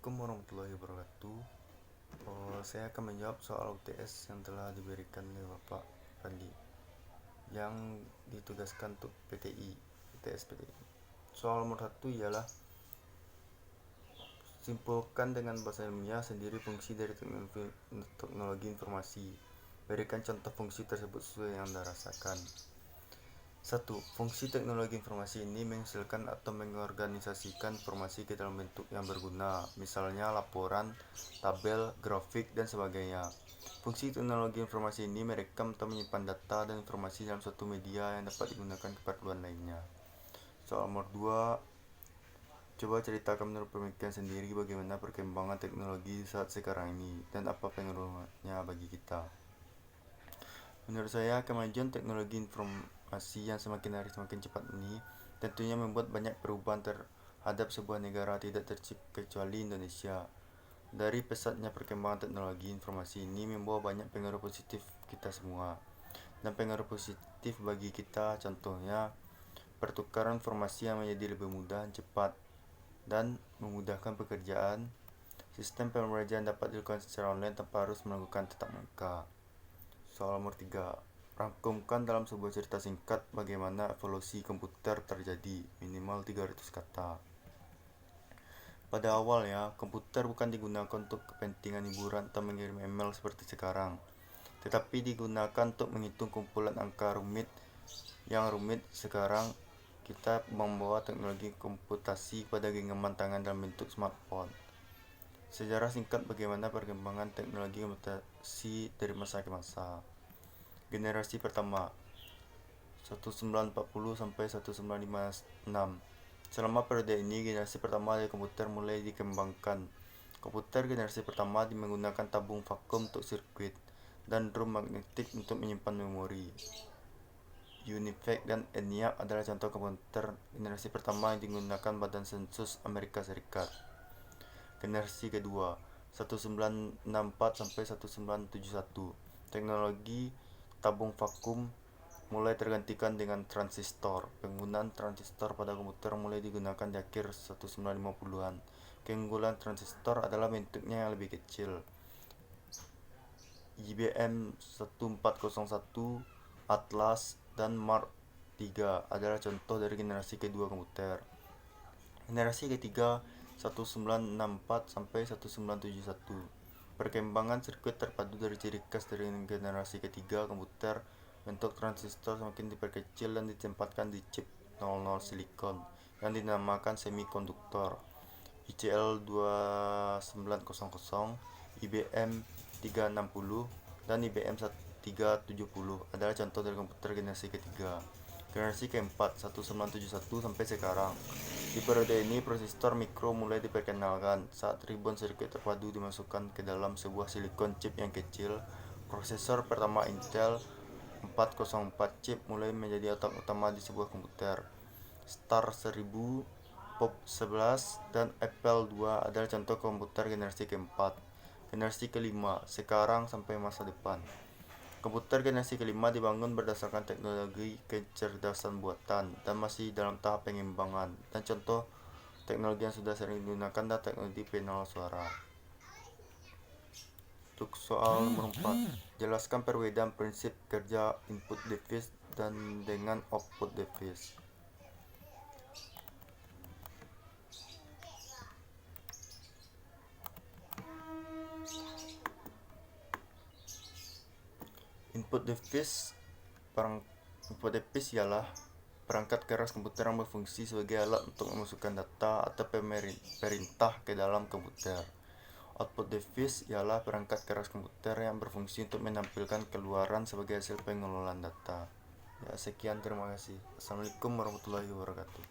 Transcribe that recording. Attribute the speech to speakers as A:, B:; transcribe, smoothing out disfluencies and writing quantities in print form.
A: Assalamualaikum warahmatullahi wabarakatuh. Saya akan menjawab soal UTS yang telah diberikan oleh Bapak Randi yang ditugaskan untuk PTI, UTS PTI. Soal nomor 1 ialah simpulkan dengan bahasa ilmiah sendiri fungsi dari teknologi informasi. Berikan contoh fungsi tersebut sesuai yang Anda rasakan. 1. Fungsi teknologi informasi ini menghasilkan atau mengorganisasikan informasi ke dalam bentuk yang berguna, misalnya laporan, tabel, grafik, dan sebagainya. Fungsi teknologi informasi ini merekam atau menyimpan data dan informasi dalam suatu media yang dapat digunakan keperluan lainnya. Soal nomor 2, coba ceritakan menurut pemikiran sendiri bagaimana perkembangan teknologi saat sekarang ini dan apa pengaruhnya bagi kita. Menurut saya, kemajuan teknologi informasi yang semakin hari semakin cepat ini tentunya membuat banyak perubahan terhadap sebuah negara, tidak terkecuali Indonesia. Dari pesatnya perkembangan teknologi informasi ini membawa banyak pengaruh positif kita semua. Dan pengaruh positif bagi kita contohnya pertukaran informasi yang menjadi lebih mudah, cepat, dan memudahkan pekerjaan. Sistem pembelajaran dapat dilakukan secara online tanpa harus melakukan tatap muka. Soal nomor 3, rangkumkan dalam sebuah cerita singkat bagaimana evolusi komputer terjadi, minimal 300 kata. Pada awalnya, komputer bukan digunakan untuk kepentingan hiburan atau mengirim email seperti sekarang, tetapi digunakan untuk menghitung kumpulan angka rumit. Yang rumit sekarang kita membawa teknologi komputasi pada genggaman tangan dalam bentuk smartphone. Sejarah singkat bagaimana perkembangan teknologi komputasi dari masa ke masa. Generasi pertama 1940 sampai 1956. Selama periode ini, generasi pertama dari komputer mulai dikembangkan. Komputer generasi pertama menggunakan tabung vakum untuk sirkuit dan drum magnetik untuk menyimpan memori. UNIVAC dan ENIAC adalah contoh komputer generasi pertama yang digunakan Badan Sensus Amerika Serikat. Generasi kedua 1964 sampai 1971. Teknologi tabung vakum mulai tergantikan dengan transistor. Penggunaan transistor pada komputer mulai digunakan di akhir 1950-an. Keunggulan transistor adalah bentuknya yang lebih kecil. IBM 1401, Atlas, dan Mark III adalah contoh dari generasi kedua komputer. Generasi ketiga 1964 sampai 1971. Perkembangan sirkuit terpadu dari ciri khas dari generasi ketiga komputer. Bentuk transistor semakin diperkecil dan ditempatkan di chip 00 silikon yang dinamakan semikonduktor. ICL 2900, IBM 360, dan IBM 370 adalah contoh dari komputer generasi ketiga. Generasi keempat 1971 sampai sekarang. Di periode ini prosesor mikro mulai diperkenalkan saat ribuan sirkuit terpadu dimasukkan ke dalam sebuah silikon chip yang kecil. Prosesor pertama Intel 404 chip mulai menjadi otak utama di sebuah komputer. Star 1000, POP 11, dan Apple II adalah contoh komputer generasi keempat. Generasi kelima, sekarang sampai masa depan. Komputer generasi kelima dibangun berdasarkan teknologi kecerdasan buatan dan masih dalam tahap pengembangan. Dan contoh teknologi yang sudah sering digunakan adalah teknologi pengenalan suara. Untuk soal nomor 4, jelaskan perbedaan prinsip kerja input device dan dengan output device. Input device ialah perangkat keras komputer yang berfungsi sebagai alat untuk memasukkan data atau perintah ke dalam komputer. Output device ialah perangkat keras komputer yang berfungsi untuk menampilkan keluaran sebagai hasil pengelolaan data. Ya, sekian, terima kasih. Assalamualaikum warahmatullahi wabarakatuh.